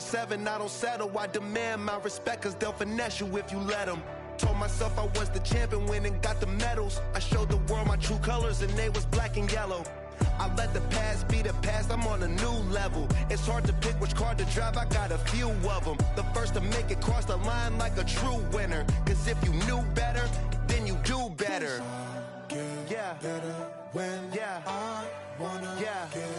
7, I don't settle, I demand my respect, cause they'll finesse you if you let them. Told myself I was the champion, went and got the medals. I showed the world my true colors and they was black and yellow. I let the past be the past, I'm on a new level. It's hard to pick which car to drive, I got a few of them. The first to make it cross the line like a true winner. Cause if you knew better, then you do better. Yeah, better when I wanna get better.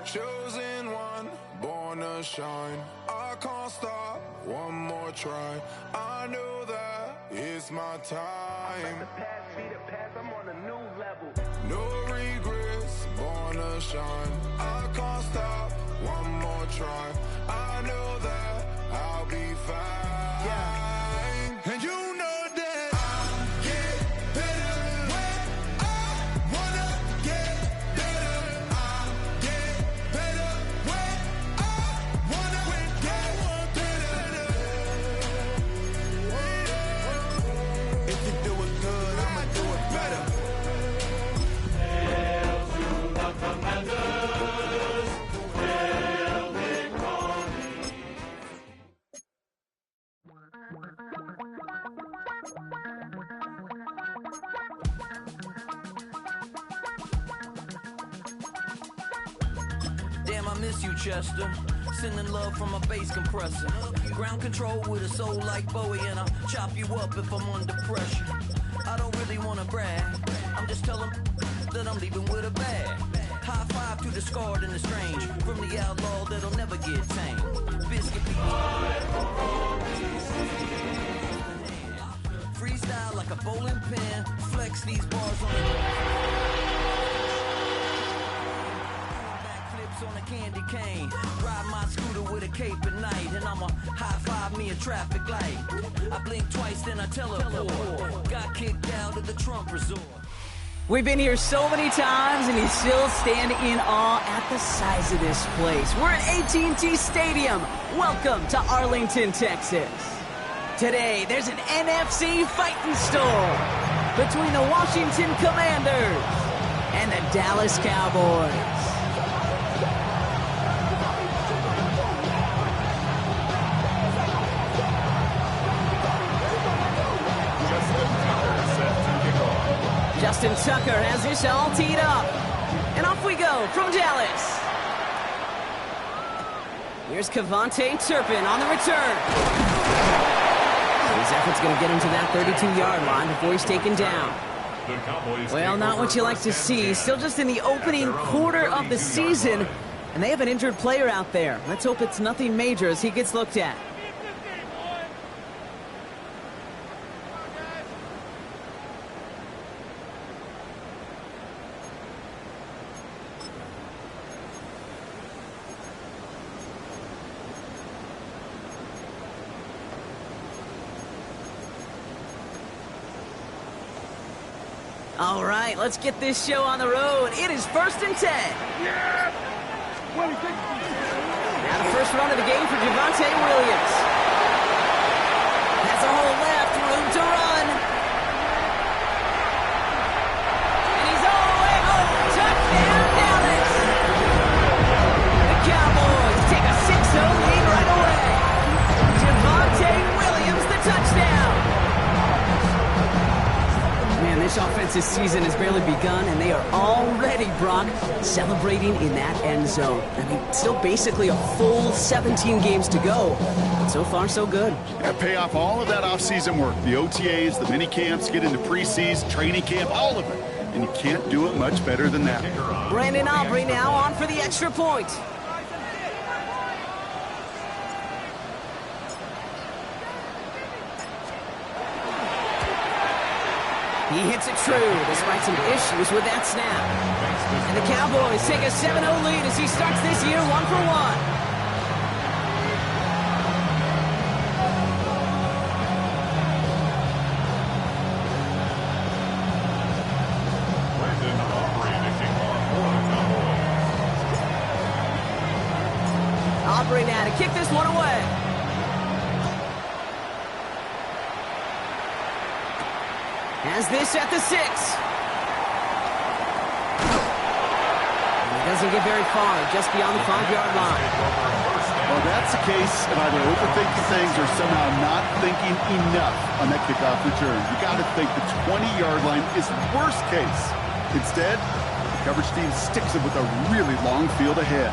Chosen one, born to shine. I can't stop, one more try. I know that it's my time. The past be the past, I'm on a new level. No regrets, born to shine. I can't stop, one more try. I know that I'll be fine. Yeah. And you know that I'll get better when I wanna get better. I'll get better when I wanna get better. If you do it good, I'ma do it better. Hail to the Commanders, hail victory. Damn, I miss you, Chester. Sending love from a bass compressor. Ground control with a soul like Bowie, and I'll chop you up if I'm under pressure. I don't really wanna brag, I'm just telling that I'm leaving with a bag. High five to the scarred and the strange, from the outlaw that'll never get tamed. Biscuit freestyle like a bowling pin, flex these bars on backflips on a candy cane. Ride my scooter with a cape at night, and I'ma high five me a traffic light. I blink twice, then I teleport. Got kicked out of the Trump resort. We've been here so many times, and you still stand in awe at the size of this place. We're at AT&T Stadium. Welcome to Arlington, Texas. Today, there's an NFC fighting storm between the Washington Commanders and the Dallas Cowboys. Justin Tucker has this all teed up. And off we go from Dallas. Here's Kevontae Turpin on the return. His effort's going to get him to that 32-yard line before he's taken down. Well, not what you like to see. Still just in the opening quarter of the season. And they have an injured player out there. Let's hope it's nothing major as he gets looked at. All right, let's get this show on the road. It is 1st and 10. Yeah! Now the first run of the game for Javonte Williams. Has a hole left, room to run. And he's all the way home. Touchdown, Dallas. The Cowboys take a 6-0 lead right away. Javonte Williams, the touchdown. Man, this offensive season has barely begun, and they are already, Brock, celebrating in that end zone. I mean, still basically a full 17 games to go. But so far, so good. Yeah, pay off all of that off-season work. The OTAs, the mini camps, get into preseason, training camp, all of it. And you can't do it much better than that. Brandon Aubrey now on for the extra point. He hits it true, despite some issues with that snap. And the Cowboys take a 7-0 lead as he starts this year 1-for-1. clobbering now to kick this one away. Has this at the 6. And he doesn't get very far, just beyond the 5-yard line. Well, that's the case of either overthinking things or somehow not thinking enough on that kickoff return. You got to think the 20-yard line is worst case. Instead, the coverage team sticks it with a really long field ahead.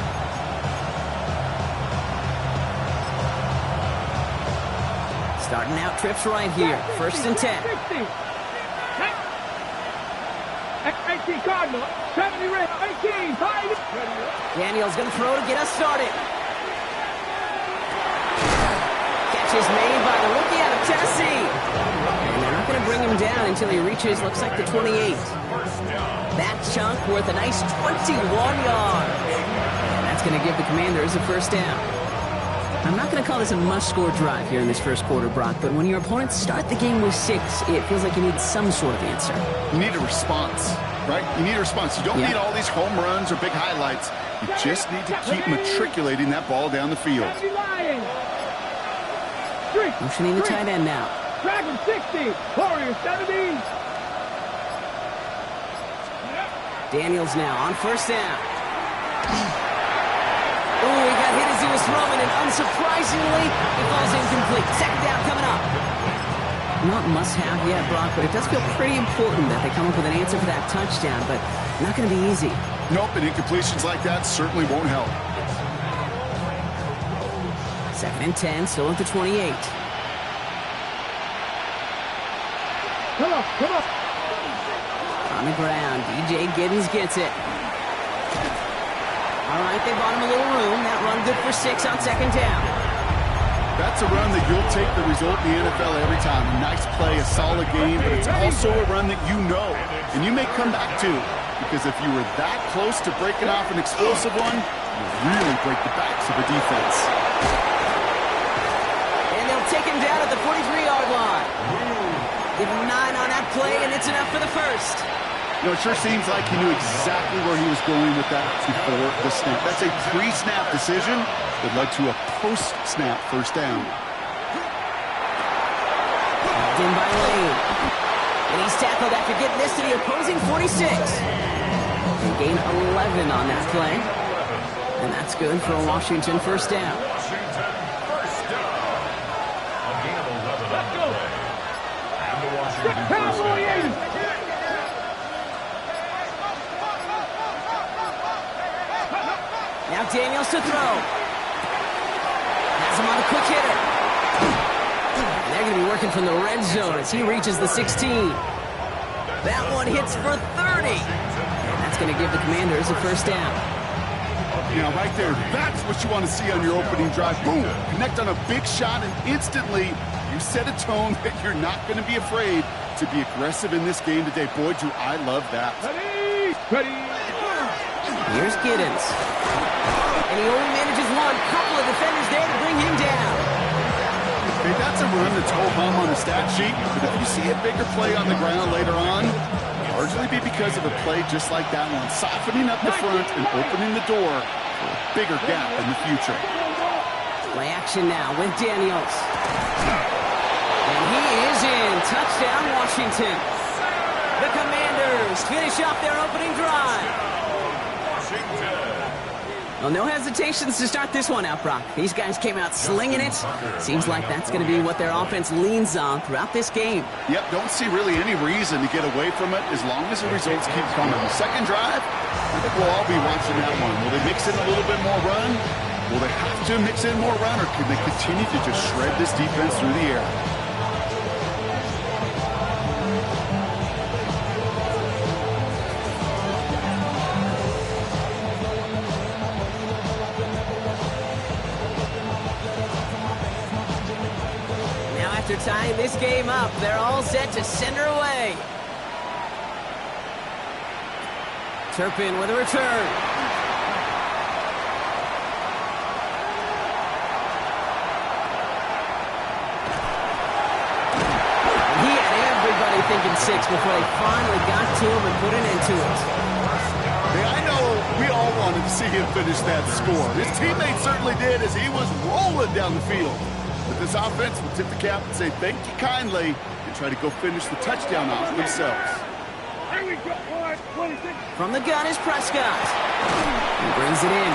Starting out trips right here. 1st and 10. 18 Cardinal, 70 red, 18, Daniel's going to throw to get us started. Catch is made by the rookie out of Tennessee. And they're not going to bring him down until he reaches, looks like, the 28. That chunk worth a nice 21 yards. And that's going to give the Commanders a 1st down. I'm not going to call this a must-score drive here in this first quarter, Brock, but when your opponents start the game with 6, it feels like you need some sort of answer. You need a response, right? You need a response. You don't need all these home runs or big highlights. You just need to keep matriculating that ball down the field. Motioning the tight end now. Dragon 60, Warriors 70. Daniels now on 1st down. Oh, he got hit as he was throwing, and unsurprisingly, he falls incomplete. 2nd down coming up. Not must-have yet, Brock, but it does feel pretty important that they come up with an answer for that touchdown, but not going to be easy. Nope, and incompletions like that certainly won't help. 2nd and 10, still at the 28. Come on, come on. On the ground, DJ Giddens gets it. All right, they bought him a little room. That run good for 6 on 2nd down. That's a run that you'll take the result in the NFL every time. A nice play, a solid game, but it's also a run that you know, and you may come back to, because if you were that close to breaking off an explosive one, you really break the backs of the defense. And they'll take him down at the 43-yard line. Give him 9 on that play, and it's enough for the 1st. You know, it sure seems like he knew exactly where he was going with that before the snap. That's a pre-snap decision that led to a post-snap 1st down. In by Lane. And he's tackled after getting this to the opposing 46. And gain 11 on that play. And that's good for a Washington 1st down. Let's go. Cowboys. Now Daniels to throw. Has him on a quick hitter. And they're going to be working from the red zone as he reaches the 16. That one hits for 30. And that's going to give the Commanders a 1st down. Now, right there, that's what you want to see on your opening drive. Boom! Connect on a big shot, and instantly you set a tone that you're not going to be afraid to be aggressive in this game today. Boy, do I love that. Ready. Here's Giddens. And he only manages one. Couple of defenders there to bring him down. Okay, that's a run that's ho-hum on the stat sheet, but if you see a bigger play on the ground later on, largely be because of a play just like that one, softening up the front and opening the door for a bigger gap in the future. Play action now with Daniels. And he is in. Touchdown, Washington. The Commanders finish off their opening drive. Well, no hesitations to start this one out, Brock. These guys came out slinging it. Seems like that's going to be what their offense leans on throughout this game. Yep, don't see really any reason to get away from it as long as the results keep coming. The second drive, I think we'll all be watching that one. Will they mix in a little bit more run? Will they have to mix in more run, or can they continue to just shred this defense through the air? After tying this game up, they're all set to send her away. Turpin with a return. And he had everybody thinking 6 before they finally got to him and put an end to it. Hey, I know We all wanted to see him finish that score. His teammates certainly did as he was rolling down the field. But this offense will tip the cap and say thank you kindly and try to go finish the touchdown off themselves. Here we go, 26. From the gun is Prescott. He brings it in.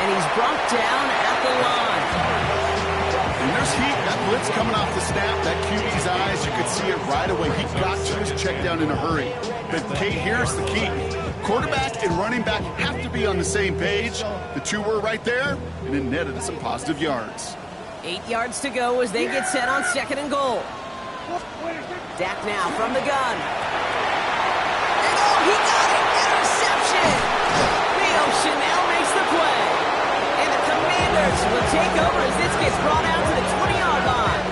And he's brought down at the line. And there's heat. That blitz coming off the snap, that QB's eyes, you could see it right away. He got to his check down in a hurry. But, Kate, here's the key. Quarterback and running back have to be on the same page. The two were right there, and it netted some positive yards. 8 yards to go as they get set on 2nd and goal. Dak now from the gun. And oh, he got it! Interception! Theo Chanel makes the play. And the Commanders will take over as this gets brought out to the 20-yard line.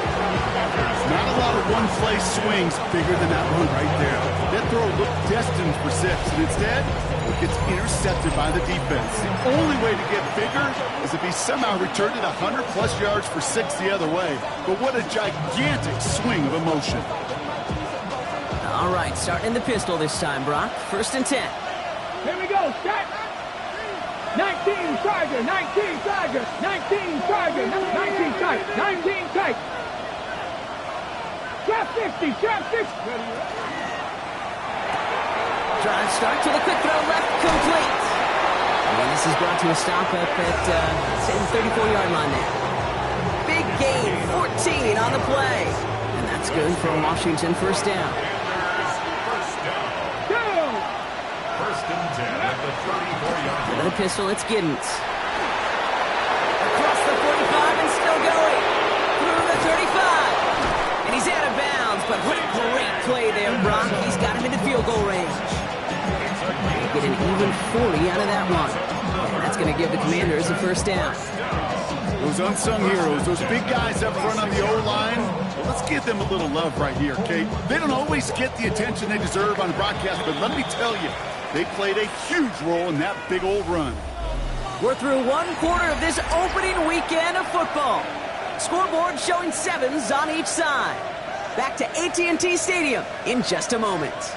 Not a lot of one-play swings bigger than that one right there. That throw looked destined for 6, and instead, it gets intercepted by the defense. The only way to get bigger is if he somehow returned it 100-plus yards for 6 the other way. But what a gigantic swing of emotion. All right, starting the pistol this time, Brock. 1st and 10. Here we go, start. 19 Tiger, 19 Tiger, 19 Tiger, 19 tight, 19 tight. Trap 50, trap 50. Drive start to the quick throw left, complete. And this is brought to a stop up at the 34-yard line there. Big gain, 14 on the play. And that's good for Washington, 1st down. First and 10 at the 34-yard line. With the pistol, it's Giddens. Across the 45 and still going. Through the 35. And he's out of bounds, but what a great play there, Brock. He's got him into field goal range. Get an even 40 out of that one. And that's going to give the Commanders a 1st down. Those unsung heroes, those big guys up front on the O-line, well, let's give them a little love right here, Kate. They don't always get the attention they deserve on broadcast, but let me tell you, they played a huge role in that big old run. We're through 1 quarter of this opening weekend of football. Scoreboard showing 7s on each side. Back to AT&T Stadium in just a moment.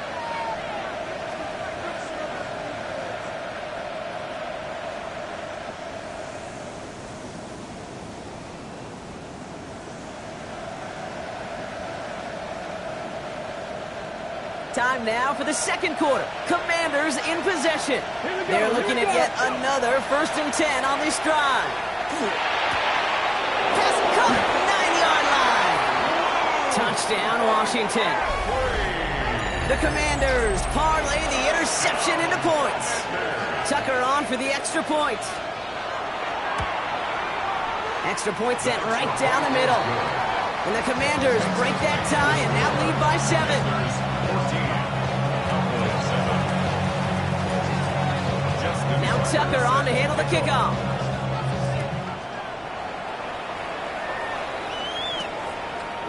Time now for the 2nd quarter. Commanders in possession. They're looking at yet another 1st and 10 on this drive. Pass caught, 9-yard line. Touchdown, Washington. The Commanders parlay the interception into points. Tucker on for the extra point. Extra point sent right down the middle. And the Commanders break that tie and now lead by 7. Now Tucker on to handle the kickoff.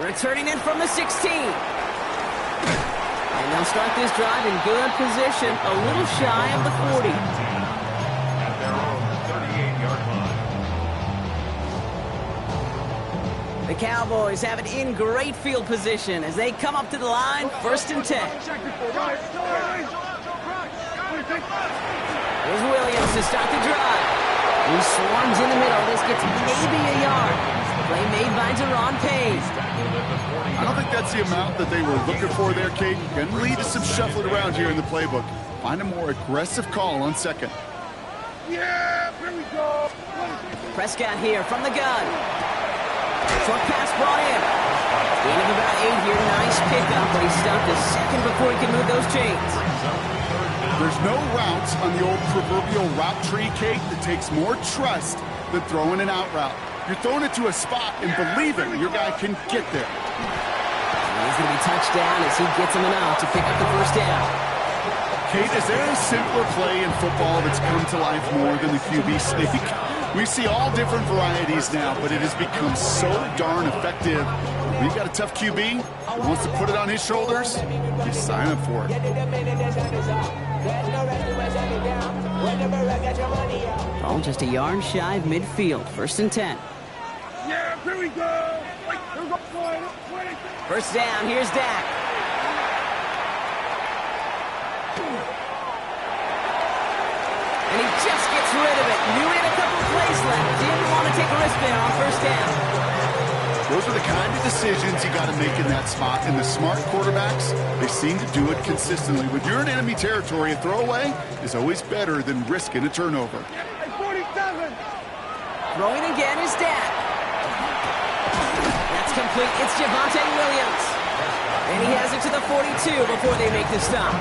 Returning in from the 16. And they'll start this drive in good position, a little shy of the 40. At their own 38-yard line. The Cowboys have it in great field position as they come up to the line, 1st and 10. Here's Williams to start the drive. He swarms in the middle. This gets maybe a yard. Play made by Deron Payne. I don't think that's the amount that they were looking for there, Kate. Going to lead to some shuffling around here in the playbook. Find a more aggressive call on 2nd. Yeah, here we go. Prescott here from the gun. Short pass brought in. Gain of about 8 here. Nice pickup, but he stopped a second before he could move those chains. There's no routes on the old proverbial route tree, Kate, that takes more trust than throwing an out route. You're throwing it to a spot and believing your guy can get there. And he's going to be touched down as he gets him enough to pick up the 1st down. Kate, is there a simpler play in football that's come to life more than the QB sneak? We see all different varieties now, but it has become so darn effective. When you've got a tough QB that wants to put it on his shoulders, you sign up for it. Oh, just a yard shy of midfield. 1st and 10. Yeah, here we go. 1st down, here's Dak. And he gets rid of it. Knew he had a couple plays left. Didn't want to take a risk there on first down. Those are the kind of decisions you got to make in that spot. And the smart quarterbacks, they seem to do it consistently. When you're in enemy territory, a throwaway is always better than risking a turnover. 47. Throwing again is Dak. That's complete. It's Javonte Williams. And he has it to the 42 before they make the stop.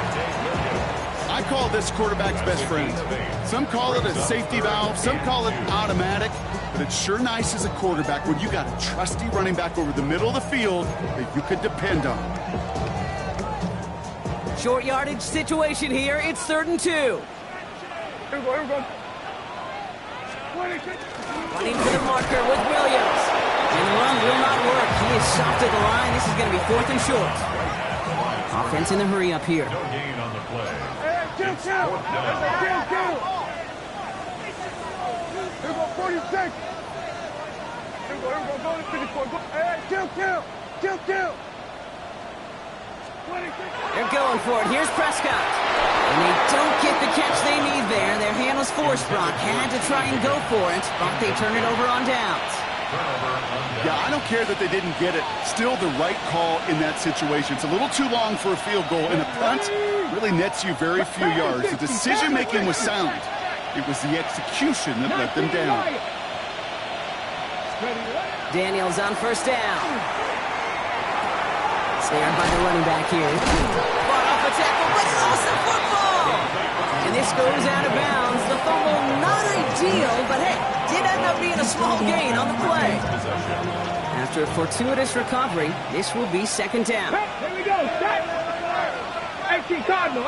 I call this quarterback's best friend. Some call it a safety valve, some call it automatic, but it's sure nice as a quarterback when you got a trusty running back over the middle of the field that you could depend on. Short yardage situation here. It's 3rd and 2. Here we go. 26. Running for the marker with Williams. And the run will not work. He is soft at the line. This is going to be 4th and short. Offense in the hurry up here. Hey, kill. Here we go, 46. Here we go, go to 54. Go. Hey, kill. 26. They're going for it. Here's Prescott. And they don't get the catch they need there. Their hand was forced, Brock. Had to try and go for it, but they turn it over on downs. Yeah, I don't care that they didn't get it. Still the right call in that situation. It's a little too long for a field goal, and a punt really nets you very few yards. The decision-making was sound. It was the execution that let them down. Daniels on first down. Snared by the running back here. Fought off a tackle, but he lost the football! And this goes out of bounds. The fumble, not ideal, but hey, did end up being a small gain on the play. After a fortuitous recovery, this will be 2nd down. Here we go, set. 18 Cardinal.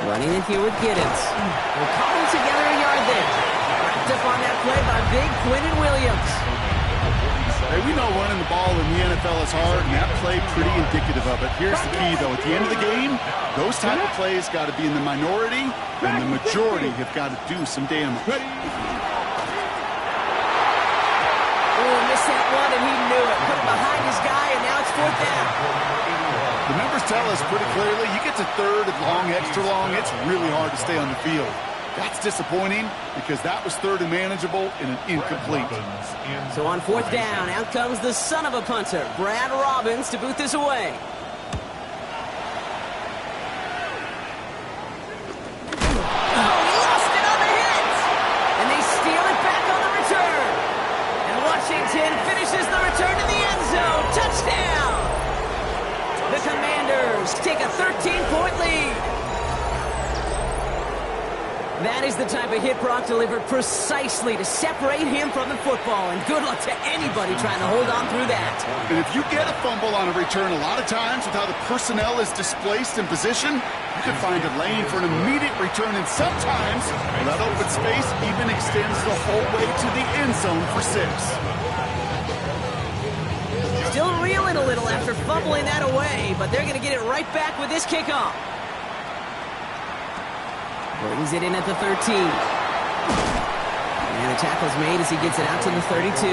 Running it here with Giddens. We're calling together a yard there. Wrapped up on that play by big Quinnen Williams. Hey, we know running the ball in the NFL is hard, and that play pretty indicative of it. Here's the key, though. At the end of the game, those type of plays got to be in the minority, and the majority have got to do some damage. Oh, missed that one, and he knew it. Put it behind his guy, and now it's 4th down. The numbers tell us pretty clearly, you get to 3rd and long, extra long, it's really hard to stay on the field. That's disappointing because that was 3rd and manageable and an incomplete. So on 4th down, out comes the son of a punter, Brad Robbins, to boot this away. Oh, he lost it on the hit! And they steal it back on the return. And Washington finishes the return to the end zone. Touchdown! The Commanders take a 13-point lead. That is the type of hit Brock delivered precisely to separate him from the football. And good luck to anybody trying to hold on through that. And if you get a fumble on a return, a lot of times with how the personnel is displaced in position, you can find a lane for an immediate return. And sometimes that open space even extends the whole way to the end zone for 6. Still reeling a little after fumbling that away, but they're going to get it right back with this kickoff. Brings it in at the 13. And the tackle's made as he gets it out to the 32.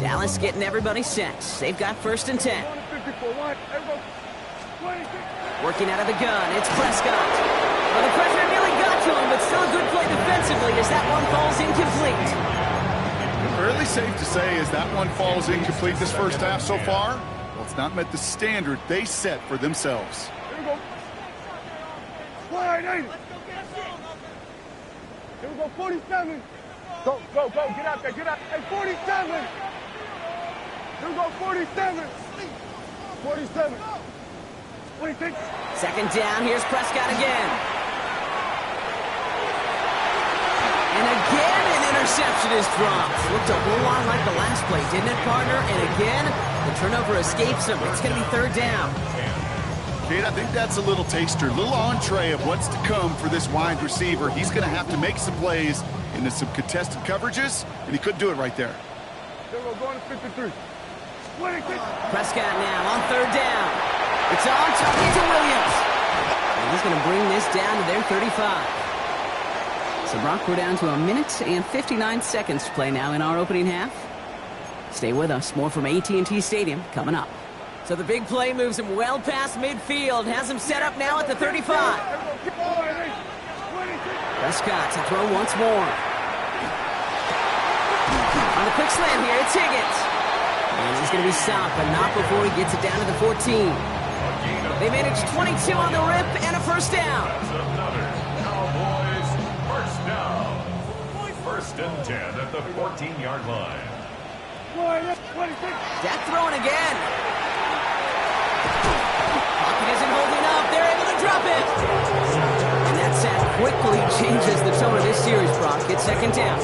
Dallas getting everybody set. They've got 1st and 10. Working out of the gun, it's Prescott. Well, the pressure nearly got to him, but still a good play defensively as that one falls incomplete. Fairly safe to say as that one falls incomplete this first half so far, well, it's not met the standard they set for themselves. Here we go. Wide 80. Here we go, 47. Go. Get out there, get out. Hey, 47. Here we go, 47. 47. 26. 2nd down, here's Prescott again. And again, an interception is dropped. Looked a whole lot like the last play, didn't it, partner? And again, the turnover escapes him. It's going to be 3rd down. Kate, I think that's a little taster, a little entree of what's to come for this wide receiver. He's going to have to make some plays into some contested coverages, and he couldn't do it right there. Here we go, going to 53. 26. Prescott now on 3rd down. It's on talking to Williams. And he's going to bring this down to their 35. So, Brock, we're down to 1 minute and 59 seconds to play now in our opening half. Stay with us. More from AT&T Stadium coming up. So the big play moves him well past midfield. Has him set up now at the 35. Prescott to throw once more. On the quick slant here, it's Higgins. And he's going to be stopped, but not before he gets it down to the 14. They managed 22 on the rip and a first down. That's another Cowboys first down. First and 10 at the 14-yard line. Dak throwing again. Pocket isn't holding up. They're able to drop it. And that sack quickly changes the tone of this series, Brock. It's second down.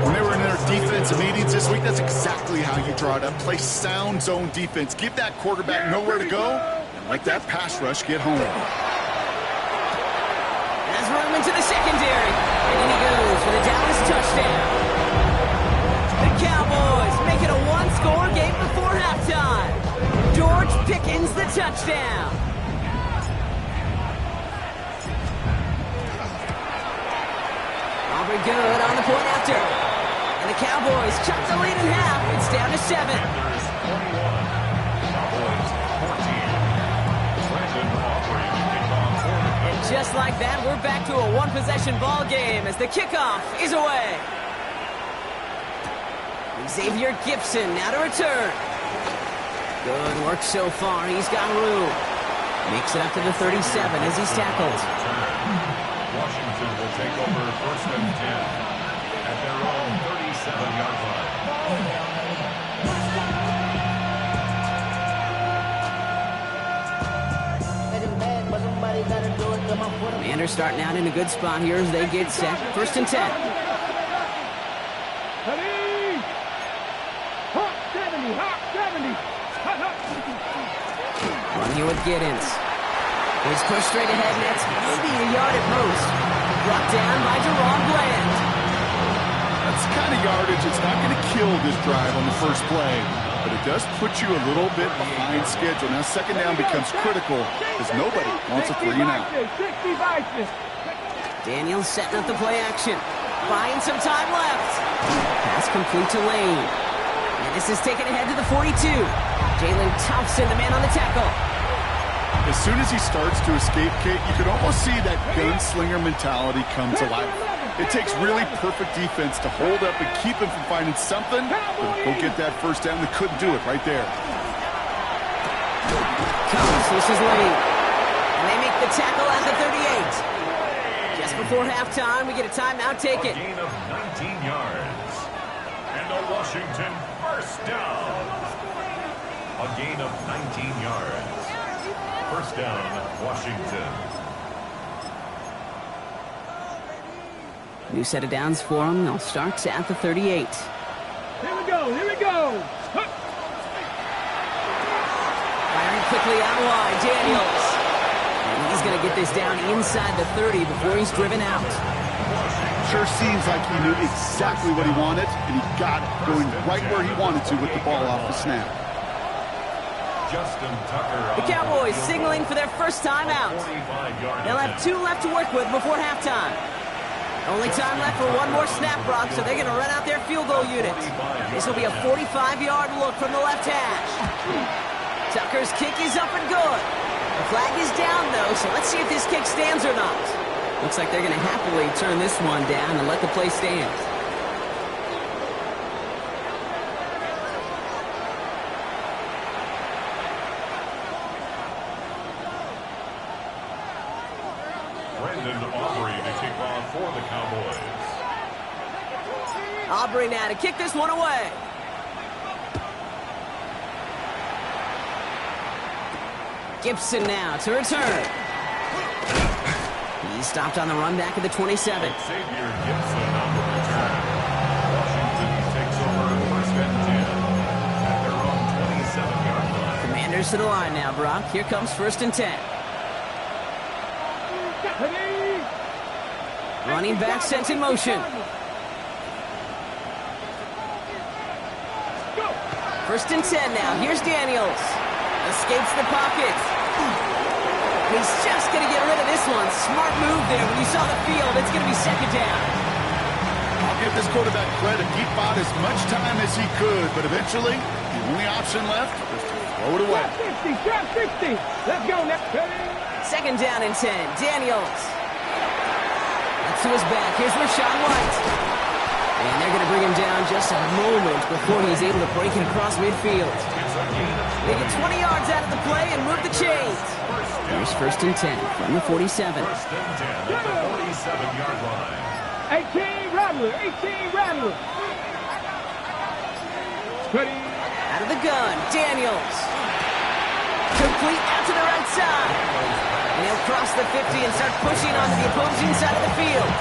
When they were in their defensive meetings this week, that's exactly how you draw it up. Play sound zone defense. Give that quarterback nowhere to go, and let that pass rush get home. Has room into the secondary. And in he goes for the Dallas touchdown. The Cowboys make it a one-score game before halftime. George Pickens the touchdown. Aubrey good on the point after. And the Cowboys chuck the lead in half. It's down to 7. Panthers 21, Cowboys 14. And just like that, we're back to a one-possession ball game as the kickoff is away. Xavier Gibson now to return. Good work so far. He's got room. Makes it up to the 37 as he's tackled. Washington will take over first and 10 at their own 37-yard line. Commanders starting out in a good spot here as they get set. First and 10. Run here with Giddens. He's pushed straight ahead, and that's maybe a yard at most. Brought down by Jerron Bland. That's the kind of yardage. It's not going to kill this drive on the first play, but it does put you a little bit behind schedule. Now second down becomes critical because nobody wants a 3 and out. Daniels setting up the play action. Buying some time left. Pass complete to Lane. And this is taken ahead to the 42. Jalen Thompson, the man on the tackle. As soon as he starts to escape, Kate, you can almost see that gunslinger mentality come to life. It takes really perfect defense to hold up and keep him from finding something, but go get that first down. They couldn't do it right there. This is Lane. And they make the tackle at the 38. Just before halftime, we get a timeout. Take it. A gain of 19 yards. And a Washington first down. A gain of 19 yards. First down, Washington. New set of downs for them. They'll start at the 38. Here we go, here we go. Firing quickly out wide, Daniels. And he's going to get this down inside the 30 before he's driven out. Sure seems like he knew exactly what he wanted, and he got it, going right where he wanted to with the ball off the snap. Justin Tucker. The Cowboys signaling for their first time out. They'll have 2 left to work with before halftime. Only time left for one more snap, Brock, so they're going to run out their field goal unit. This will be a 45-yard look from the left hash. Tucker's kick is up and good. The flag is down, though, so let's see if this kick stands or not. Looks like they're going to happily turn this one down and let the play stand. For the Cowboys. Aubrey now to kick this one away. Gibson now to return. He stopped on the run back at the 27. Xavier Gibson on the return. Washington takes over first and 10 at their own 27-yard line. Commanders to the line now, Brock. Here comes first and 10. Running back sent in motion. First and 10 now. Here's Daniels. Escapes the pocket. He's just going to get rid of this one. Smart move there. When you saw the field, it's going to be second down. I'll give this quarterback credit. He bought as much time as he could, but eventually, the only option left was to throw it away. Drop 60. Let's go. Second down and 10. Daniels. That's to his back. Here's Rashawn White. And they're going to bring him down just a moment before he's able to break it across midfield. They get 20 yards out of the play and move the chains. Here's first and 10 from the 47. First and 10 at the 47-yard line. 18 Rattler. 18 Rattler. Ready. Out of the gun, Daniels. Complete out to the right side. And he'll cross the 50 and start pushing onto the opposing side of the field.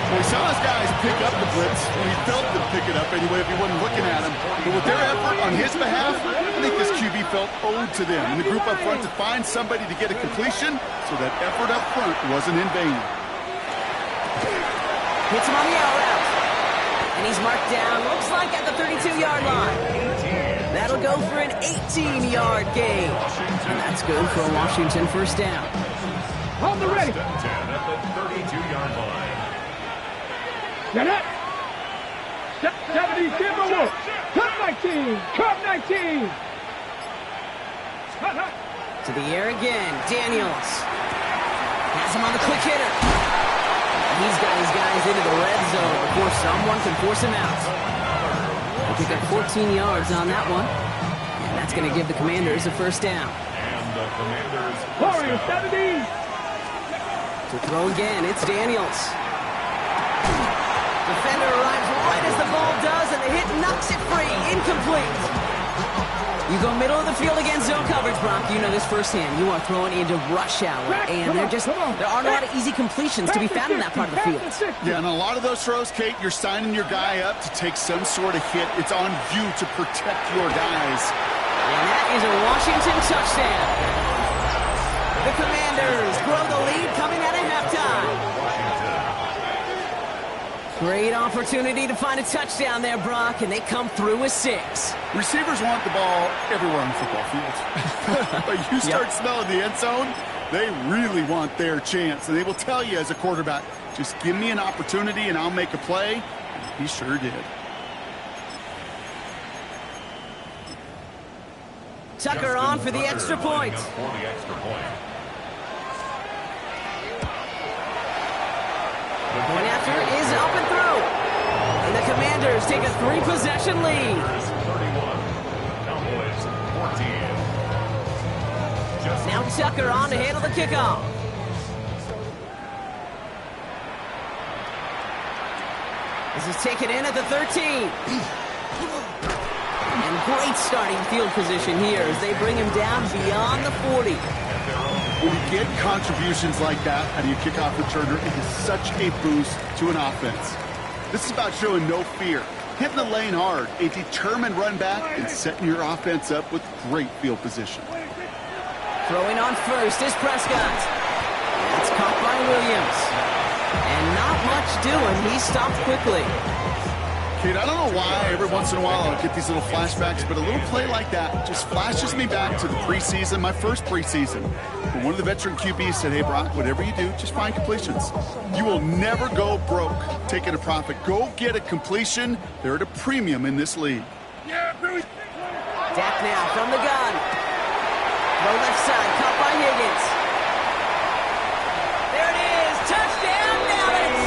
Well, we saw his guys pick up the blitz, and he felt them pick it up anyway if he wasn't looking at him. But with their effort on his behalf, I think this QB felt owed to them. And the group up front to find somebody to get a completion, so that effort up front wasn't in vain. Hits him on the out route. And he's marked down, looks like at the 32-yard line. That'll go for an 18-yard gain. And that's good for a Washington first down. Hold the ready. First and 10 at the 32-yard line. Get up. 70, Timber Wolf. Cut 19. Cut 19. To the air again, Daniels. Has him on the quick hitter. He's got his guys into the red zone before someone can force him out. They pick up 14 yards on that one. And that's going to give the Commanders a first down. And the Commanders. Warriors 70. To throw again, it's Daniels. Defender arrives right as the ball does, and the hit knocks it free. Incomplete. You go middle of the field against zone coverage, Brock. You know this firsthand. You are throwing into rush hour, and there aren't a lot of easy completions to be found in that part of the field. Yeah, and a lot of those throws, Kate, you're signing your guy up to take some sort of hit. It's on you to protect your guys. And that is a Washington touchdown. The Commanders grow the lead coming out of halftime. Great opportunity to find a touchdown there, Brock, and they come through with 6. Receivers want the ball everywhere on the football field. But you start smelling the end zone, they really want their chance. And they will tell you as a quarterback, just give me an opportunity and I'll make a play. And he sure did. Tucker on for the extra point. Point after is up and through. And the Commanders take a 3-possession lead. 31. Cowboys 14. Now Tucker on to handle the kickoff. This is taken in at the 13. And great starting field position here as they bring him down beyond the 40. When you get contributions like that out of your kickoff returner, it is such a boost to an offense. This is about showing no fear, hitting the lane hard, a determined run back, and setting your offense up with great field position. Throwing on first is Prescott. That's caught by Williams. And not much doing. He stopped quickly. Kate, I don't know why every once in a while I'll get these little flashbacks, but a little play like that just flashes me back to the preseason, my first preseason. When one of the veteran QBs said, hey, Brock, whatever you do, just find completions. You will never go broke taking a profit. Go get a completion. They're at a premium in this league. Dak now from the gun. Throw left side, caught by Higgins. There it is, touchdown Dallas!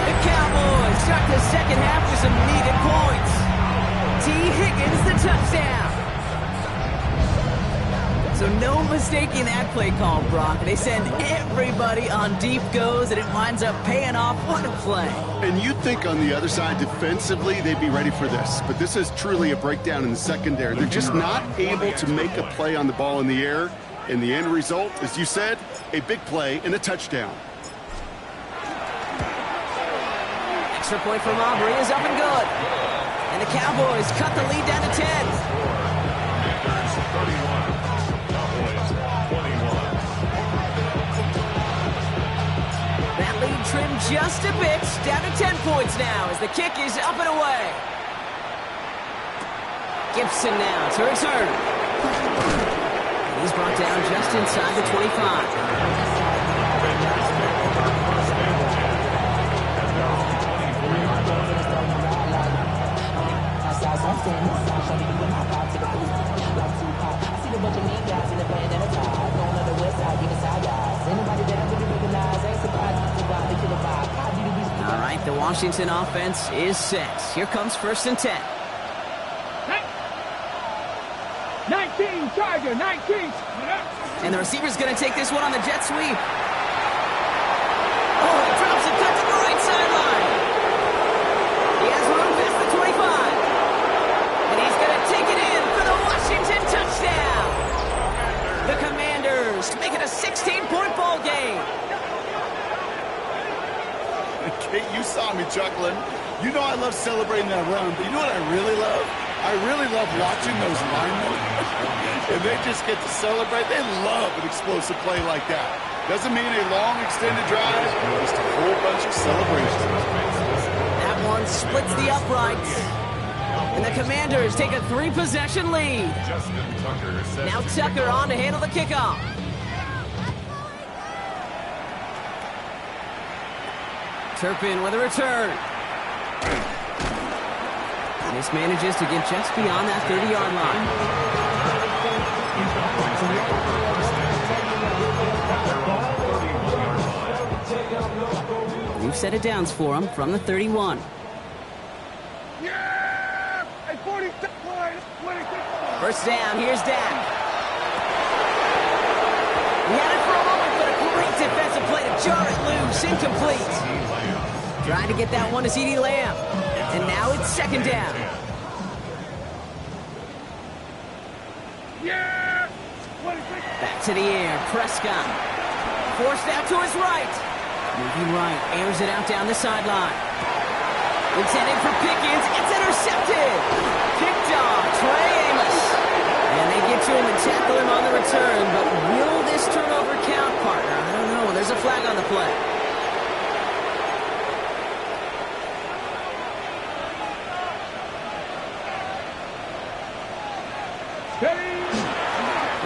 The Cowboys start the second half with some needed points. T. Higgins the touchdown. So no mistaking that play call, Brock. They send everybody on deep goes, and it winds up paying off. What a play. And you'd think on the other side, defensively, they'd be ready for this. But this is truly a breakdown in the secondary. They're just not able to make a play on the ball in the air. And the end result, as you said, a big play and a touchdown. Extra point from Aubrey is up and good. And the Cowboys cut the lead down to 10. That lead trimmed just a bit, down to 10 points now as the kick is up and away. Gibson now to return. He's brought down just inside the 25. All right, the Washington offense is set. Here comes 1st and 10. 19, Tiger, 19. And the receiver's going to take this one on the jet sweep. Oh, he drops it, cuts to the right sideline. He has room past the 25. And he's going to take it in for the Washington touchdown. The Commanders make it a 16-point ball game. Kate, you saw me chuckling. You know I love celebrating that run, but you know what I really love? I really love watching those linemen. And they just get to celebrate. They love an explosive play like that. Doesn't mean a long extended drive, just a whole bunch of celebrations. That one splits the uprights. And the Commanders take a 3-possession lead. Now Tucker on to handle the kickoff. Turpin with a return. This manages to get just beyond that 30-yard line. New set of downs for him from the 31. Yeah! Hey, 40, 1st down, here's Dak. He had it for a moment, but a great defensive play to jar it loose, incomplete. Trying to get that one to CeeDee Lamb. And now it's 2nd down. Yeah! Back to the air, Prescott. Forced out to his right. Moving right, airs it out down the sideline. Intended for Pickens, it's intercepted. Picked off, Trey Amos. And they get to him and tackle him on the return, but will this turnover count, partner? I don't know, there's a flag on the play.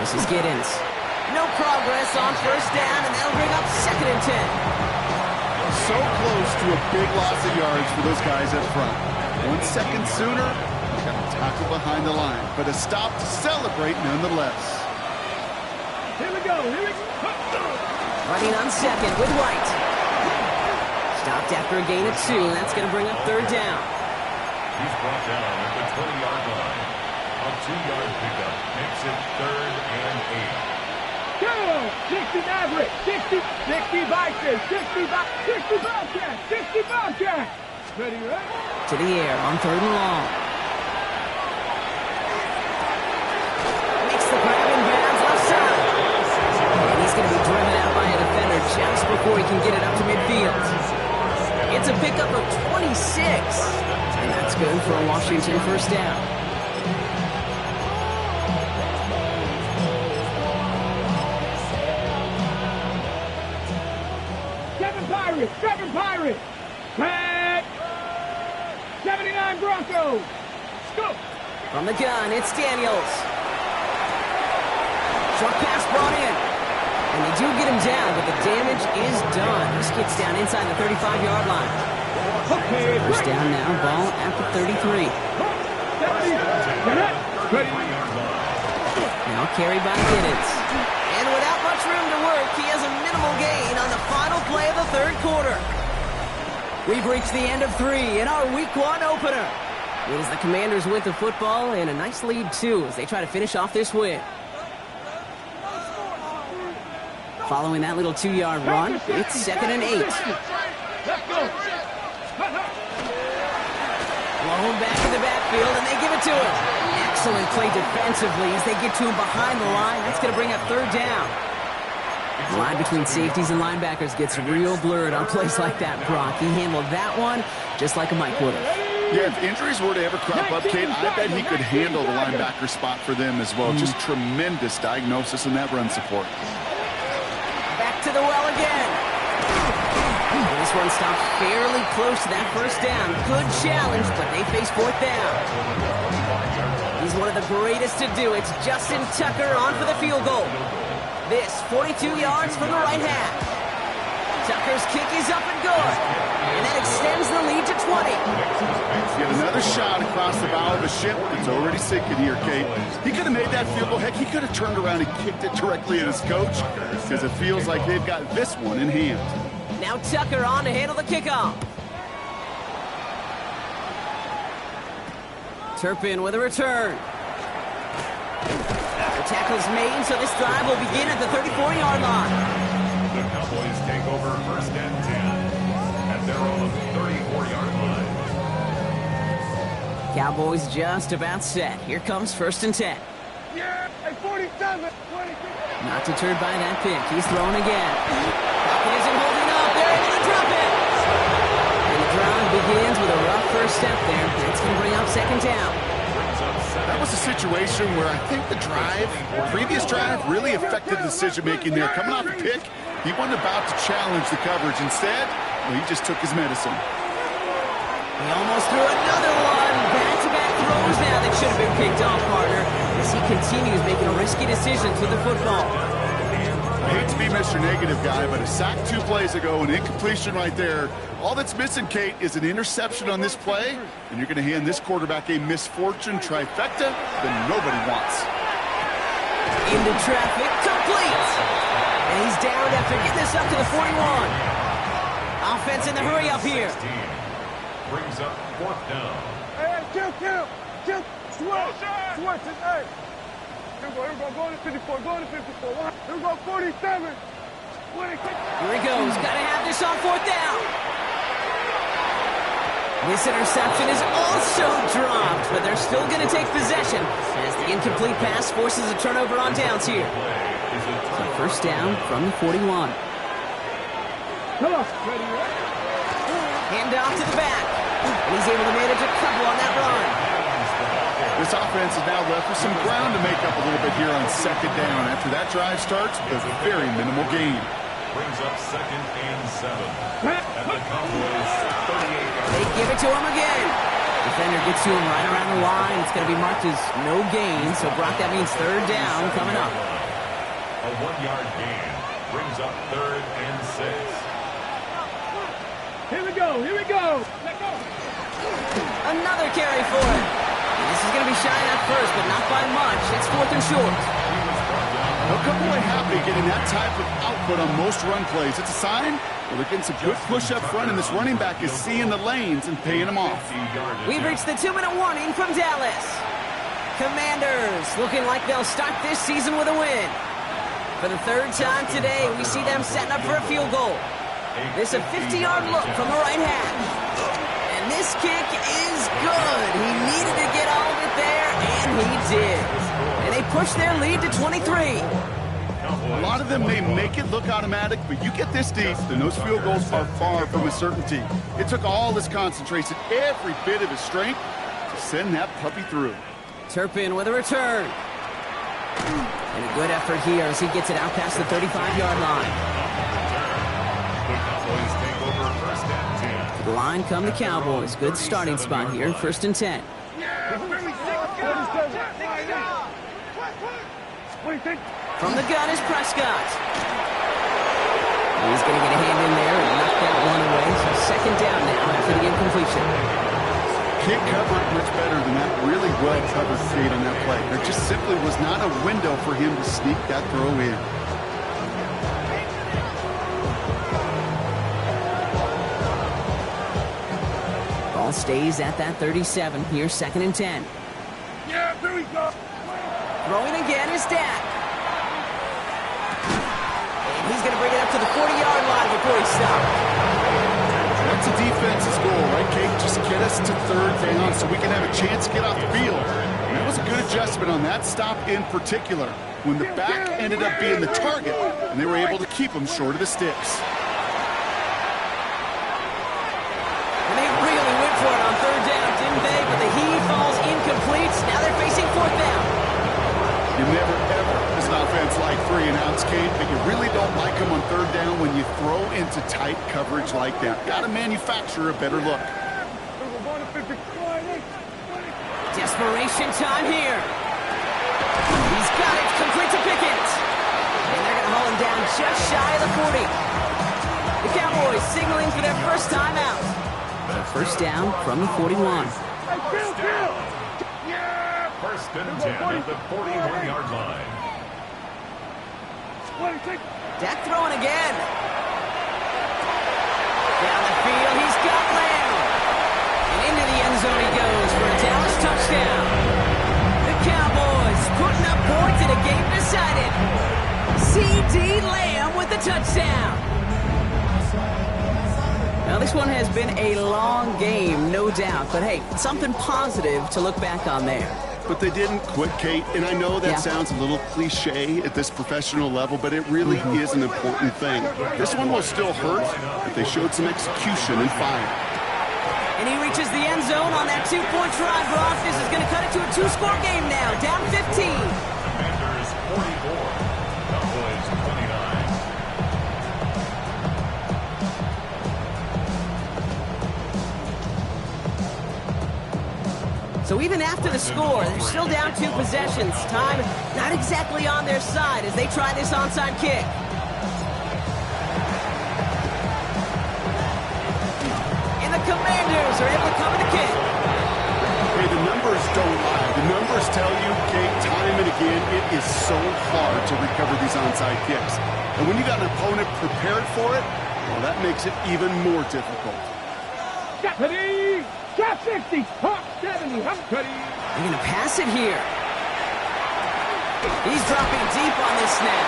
This is Giddens. No progress on 1st down, and that'll bring up 2nd and 10. So close to a big loss of yards for those guys up front. 1 second sooner, they got to tackle behind the line. But a stop to celebrate nonetheless. Here we go, here we go. Running on 2nd with White. Stopped after a gain of 2, and that's going to bring up 3rd down. He's brought down at the 20-yard line. A 2-yard pickup makes it 3rd and 8. Go! 60 Maverick, 60 Vikings, 60 Bobcats, 60 Bobcats. Ready, right? To the air on 3rd and long. Makes the grab in bounds left side. And he's going to be driven out by a defender just before he can get it up to midfield. It's a pickup of 26. And that's good for a Washington 1st down. Seven Pirates! Back! 79 Broncos! Go! From the gun, it's Daniels. Short pass brought in. And they do get him down, but the damage is done. This gets down inside the 35-yard line. Okay, 1st down now, ball at the 33. Now carried by Giddens. And without much room to work, he has a minimal gain on the final play of the 3rd quarter. We've reached the end of 3 in our Week 1 opener. It is the Commanders with the football and a nice lead, too, as they try to finish off this win. Following that little 2-yard run, it's 2nd and 8. Let's go! Blown back in the backfield, and they give it to him. Excellent play defensively as they get to him behind the line. That's going to bring up 3rd down. The line between safeties and linebackers gets real blurred on plays like that, Brock. He handled that one just like a Mike would have. Yeah, if injuries were to ever crop up, Kate, I bet he could handle the linebacker spot for them as well. Just tremendous diagnosis in that run support. Back to the well again. His This one stopped fairly close to that first down. Good challenge, but they face fourth down. He's one of the greatest to do it. Justin Tucker on for the field goal. This 42 yards from the right half. Tucker's kick is up and good. And that extends the lead to 20. Get another shot across the bow of the ship that's already sinking here, Kate. He could have made that field goal. Heck, he could have turned around and kicked it directly at his coach because it feels like they've got this one in hand. Now Tucker on to handle the kickoff. Turpin with a return. The tackle's made, so this drive will begin at the 34-yard line. The Cowboys take over first and 10 at their own 34-yard line. Cowboys just about set. Here comes first and 10. Yeah, hey, 47. 20. Not deterred by that pick. He's throwing again. Hopkins isn't holding up. They're able to drop it. And the drive begins with a rough first step there. That's going to bring up second down. That was a situation where I think the previous drive, really affected the decision-making there. Coming off a pick, he wasn't about to challenge the coverage. Instead, well, he just took his medicine. He almost threw another one. Back-to-back throws now that should have been picked off, partner, as he continues making risky decisions with the football. I hate to be Mr. Negative guy, but a sack 2 plays ago, an incompletion right there. All that's missing, Kate, is an interception on this play, and you're going to hand this quarterback a misfortune trifecta that nobody wants. Into traffic, complete. And he's down after getting this up to the 41. Offense in the hurry up here. Brings up fourth down. Hey, kill. Switch it, hey. Here we go, go to 54, go to 54. Here we go, 47. Here he goes, gotta have this on fourth down. This interception is also dropped, but they're still gonna take possession as the incomplete pass forces a turnover on downs here. So first down from the 41. Hand off to the back. And he's able to manage a couple on that run. This offense is now left with some ground to make up a little bit here on second down. After that drive starts, there's a very minimal gain. Brings up second and 7. And the Cowboys 38. They give it to him again. Defender gets to him right around the line. It's going to be marked as no gain. So, Brock, that means third down coming up. A 1-yard gain brings up third and 6. Here we go. Let go. Another carry for it. This is going to be shy at first, but not by much. It's fourth and short. They'll come away happy getting that type of output on most run plays. It's a sign well, they're getting some good push up front, and this running back is seeing the lanes and paying them off. We've reached the 2-minute warning from Dallas. Commanders looking like they'll start this season with a win. For the third time today, we see them setting up for a field goal. This a 50-yard look from the right hash. And this kick is good. He needed to get all of it there, and he did. And they push their lead to 23. A lot of them may make it look automatic, but you get this deep, and those field goals are far from a certainty. It took all his concentration, every bit of his strength, to send that puppy through. Turpin with a return. And a good effort here as he gets it out past the 35-yard line. The Cowboys take over first and 10. To the line come the Cowboys. Good starting spot here, first and 10. From the gun is Prescott. He's going to get a hand in there and knock that one away. So second down now after the incompletion. Can't cover it much better than that really well-covered feed on that play. There just simply was not a window for him to sneak that throw in. Ball stays at that 37. Here's second and 10. Yeah, there we go. Throwing again is Dak. And he's going to bring it up to the 40-yard line before he stops. That's a defense's goal, right, Kate? Just get us to third down so we can have a chance to get off the field. And that was a good adjustment on that stop in particular, when the back ended up being the target, and they were able to keep him short of the sticks. And they really went for it on third down, didn't they? But the heave falls incomplete. Now they're facing fourth down. You never, ever, as an offense, like referee announced, Kate, but you really don't like him on third down when you throw into tight coverage like that. Got to manufacture a better look. Desperation time here. He's got it, complete to Pickens. And they're going to haul him down just shy of the 40. The Cowboys signaling for their first time out. First down from the 41. First and 10 at the 41-yard line. Dak throwing again. Down the field, he's got Lamb. And into the end zone he goes for a Dallas touchdown. The Cowboys putting up points in a game decided. C.D. Lamb with the touchdown. Now, this one has been a long game, no doubt. But, hey, something positive to look back on there. But they didn't quit, Kate, and I know that sounds a little cliche at this professional level, but it really is an important thing. This one will still hurt, but they showed some execution and fire. And he reaches the end zone on that two-point try, Brock. This is going to cut it to a two-score game now, down 15. Commanders 44, Cowboys 29. So even after the score, they're still down 2 possessions. Time not exactly on their side as they try this onside kick. And the Commanders are able to cover the kick. Hey, the numbers don't lie. The numbers tell you, Kate, time and again, it is so hard to recover these onside kicks. And when you got an opponent prepared for it, well, that makes it even more difficult. Deputy! Shot 60! Hot 70! I'm cutting! They're going to pass it here. He's dropping deep on this snap.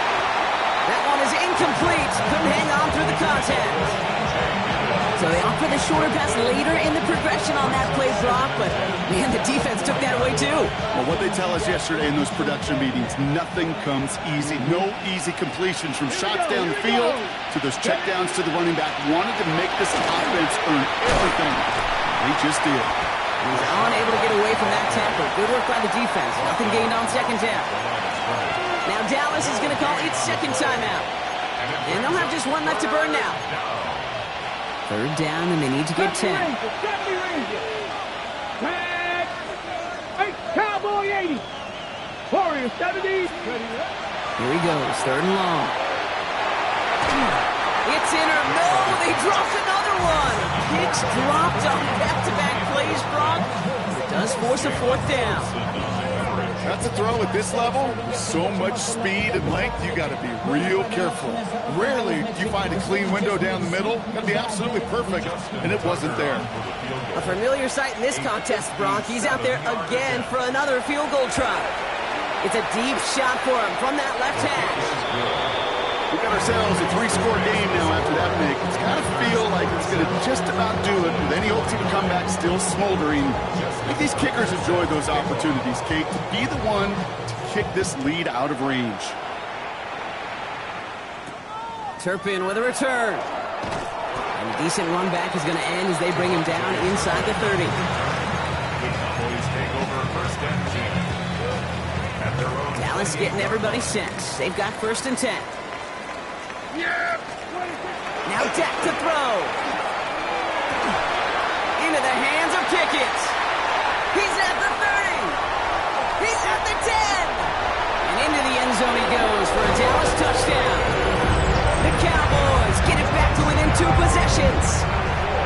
That one is incomplete. Couldn't hang on through the contact. So they opt for the shorter pass later in the progression on that play, Brock, but, man, the defense took that away, too. Well, what they tell us yesterday in those production meetings, nothing comes easy. No easy completions from shots down the field to those checkdowns to the running back. Wanted to make this offense earn everything. They just did. He was unable to get away from that tackle. Good work by the defense. Nothing gained on second down. Now Dallas is going to call its second timeout. And they'll have just one left to burn now. Third down, and they need to get 10. Cowboy 80. Warrior 70. Here he goes, third and long. It's in or no, they dropped another one. Hicks dropped on back-to-back plays, Brock. It does force a fourth down. That's a throw at this level. So much speed and length, you got to be real careful. Rarely do you find a clean window down the middle. Got to be absolutely perfect, and it wasn't there. A familiar sight in this contest, Brock. He's out there again for another field goal try. It's a deep shot for him from that left hash. We got ourselves a 3-score game now after that make. It's got to feel like it's going to just about do it with any hopes of a comeback still smoldering. I think these kickers enjoy those opportunities, Kate, to be the one to kick this lead out of range. Turpin with a return. And a decent run back is going to end as they bring him down inside the 30. The Cowboys take over first and 10. At their own Dallas getting everybody set. They've got first and 10. Now Dak to throw. Into the hands of Pickett. He's at the 30. He's at the 10. And into the end zone he goes for a Dallas touchdown. The Cowboys get it back to within 2 possessions.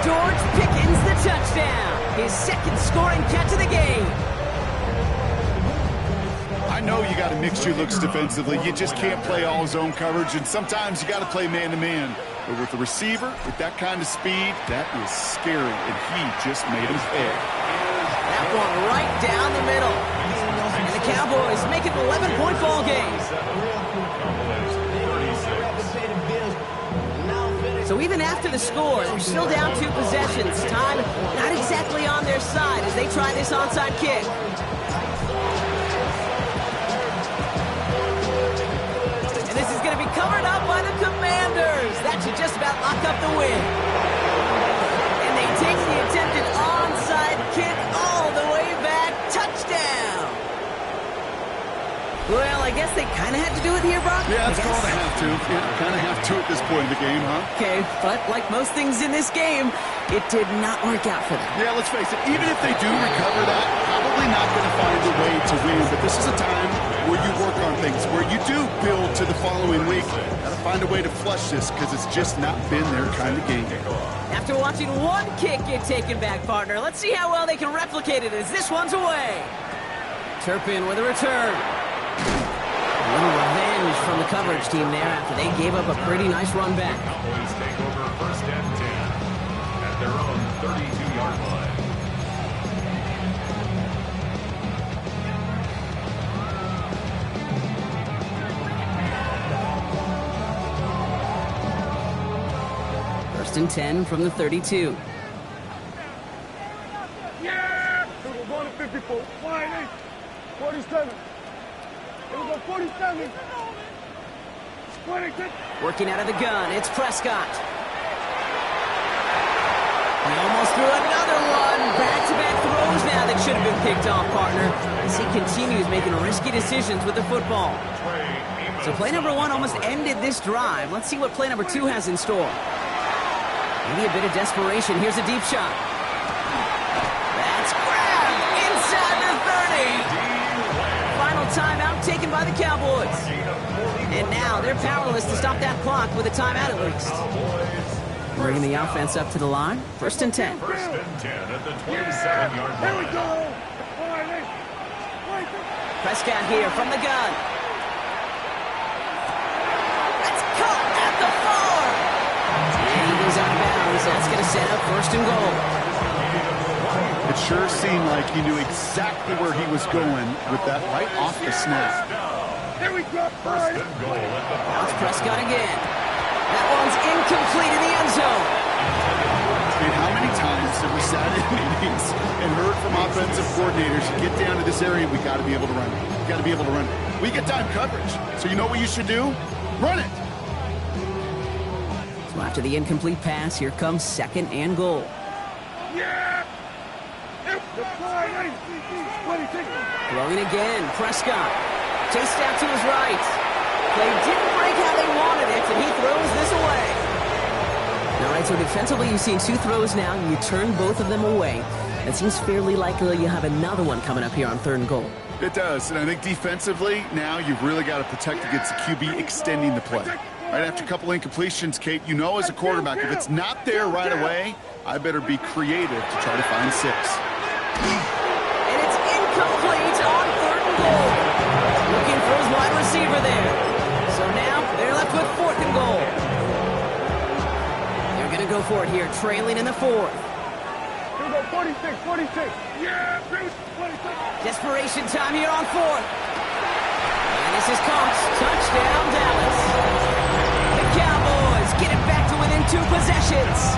George Pickens the touchdown. His second scoring catch of the game. I know you got to mix your looks defensively. You just can't play all zone coverage, and sometimes you got to play man-to-man. But with the receiver, with that kind of speed, that is scary, and he just made him pay. That one right down the middle. And the Cowboys make it an 11-point ball game. So even after the score, they're still down 2 possessions. Time not exactly on their side as they try this onside kick. And this is going to be covered up by the Commanders. That should just about lock up the win. And they take the attempted onside kick all the way back. Touchdown! Well, I guess they kind of had to do it here, Brock. Yeah, it's called a have to. Yeah, kind of have to at this point in the game, huh? Okay, but like most things in this game, it did not work out for them. Yeah, let's face it, even if they do recover that, probably not going to find a way to win. But this is a time where you work on things, where you do build to the following week. Got to find a way to flush this because it's just not been their kind of game. After watching one kick get taken back, partner, let's see how well they can replicate it as this one's away. Turpin with a return. A little revenge from the coverage team there after they gave up a pretty nice run back. Cowboys take over 1st and 10 at their own 32-yard line. First and 10 from the 32. Yeah! We're going to 54. 47. Here we go, 47. 26. Working out of the gun, it's Prescott. He almost threw another one. Back-to-back throws now that should have been picked off, partner, as he continues making risky decisions with the football. So play number 1 almost ended this drive. Let's see what play number 2 has in store. Maybe a bit of desperation. Here's a deep shot. That's grabbed inside the 30. Final timeout taken by the Cowboys. And now they're powerless to stop that clock with a timeout at least. Bringing the offense up to the line. 1st and 10. 1st and 10 at the 27-yard line. Here we go. Prescott here from the gun. That's caught at the 4. And he goes out of bounds. That's going to set up 1st and goal. It sure seemed like he knew exactly where he was going with that right off the snap. Here we go. 1st and goal at the Now it's Prescott again. That one's incomplete in the end zone. I mean, how many times have we sat in meetings and heard from offensive coordinators, you get down to this area, we got to be able to run it. We got to be able to run it. We get time coverage. So you know what you should do? Run it. So after the incomplete pass, here comes 2nd and goal. Yeah! Throwing again, Prescott. Chased out to his right. They didn't break how they wanted it, and he throws this away. All right, so defensively, you've seen 2 throws now, and you turn both of them away. It seems fairly likely you have another one coming up here on 3rd and goal. It does, and I think defensively, now you've really got to protect against the QB extending the play. Right after a couple incompletions, Kate, you know as a quarterback, if it's not there right away, I better be creative to try to find 6. And it's incomplete on 3rd and goal. Looking for his wide receiver there. So now they're left with 4th and goal. They're going to go for it here, trailing in the 4th. Here we go, 46, 46. Yeah, 46. Desperation time here on 4th. And this is caught. Touchdown, Dallas. The Cowboys get it back to within 2 possessions.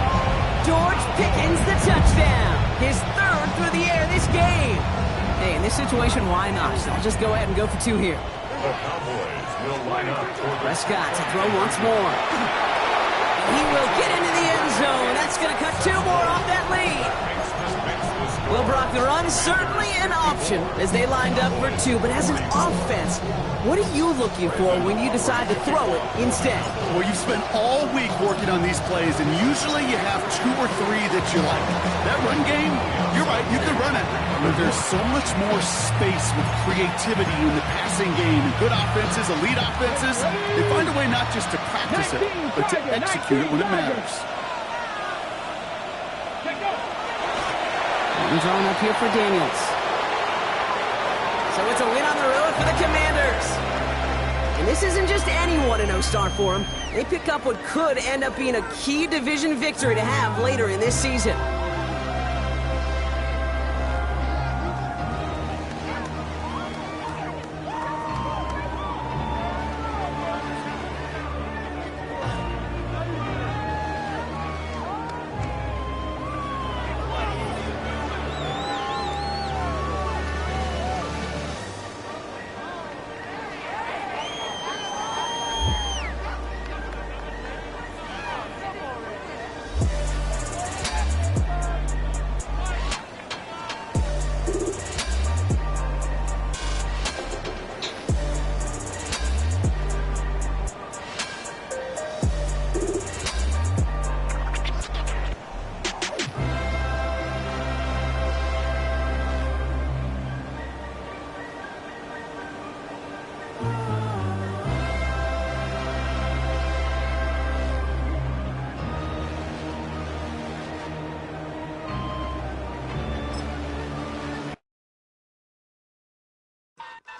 George Pickens the touchdown. His 3rd through the air this game. Hey, in this situation, why not? I'll just go ahead and go for 2 here. The Cowboys will line up for Prescott to throw once more. He will get into the end zone. That's going to cut 2 more off that lead. Well, Brock, the run's certainly an option as they lined up for 2, but as an offense, what are you looking for when you decide to throw it instead? Well, you've spent all week working on these plays, and usually you have 2 or 3 that you like. That run game, you're right, you can run it. But there's so much more space with creativity in the passing game. And good offenses, elite offenses, they find a way not just to practice it, but to execute it when it matters. Drawn up here for Daniels. So it's a win on the road for the Commanders. And this isn't just any 1-0 start for them. They pick up what could end up being a key division victory to have later in this season.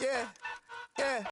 Yeah, yeah.